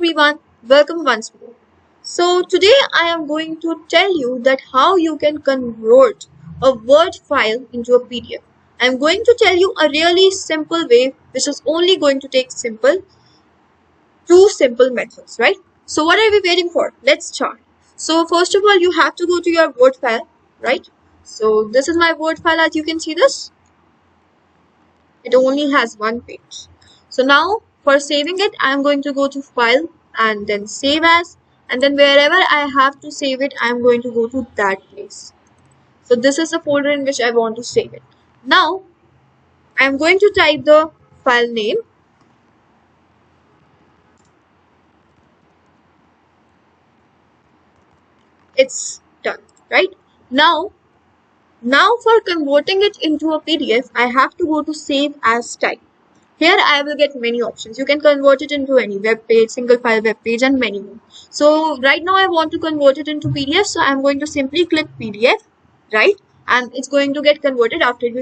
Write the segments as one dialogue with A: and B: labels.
A: everyone, welcome once more. So today I am going to tell you that how you can convert a Word file into a PDF. I am going to tell you a really simple way which is only going to take two simple methods, right? So what are we waiting for? Let's start. So first of all you have to go to your Word file, right? So this is my Word file, as you can see this. It only has one page. So now for saving it, I am going to go to file and then save as, and then wherever I have to save it, I am going to go to that place. So this is the folder in which I want to save it. Now I am going to type the file name. It's done, right? Now for converting it into a PDF, I have to go to save as type. Here I will get many options. You can convert it into any web page, single file web page, and many more. So right now I want to convert it into PDF. So I'm going to simply click PDF, right? And it's going to get converted after you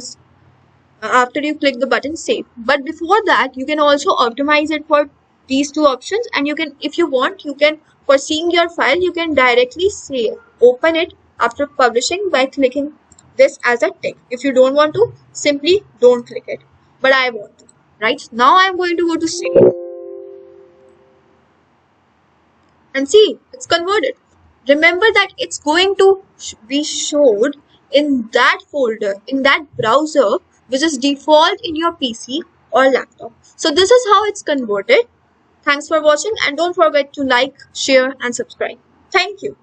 A: click the button save. But before that, you can also optimize it for these two options. And you can, if you want, you can, for seeing your file, you can directly open it after publishing by clicking this as a tick. If you don't want to, simply don't click it. But I want to. Right now I'm going to go to save and see it's converted. Remember that it's going to be showed in that folder, in that browser which is default in your PC or laptop. So this is how it's converted. Thanks for watching and don't forget to like, share and subscribe. Thank you.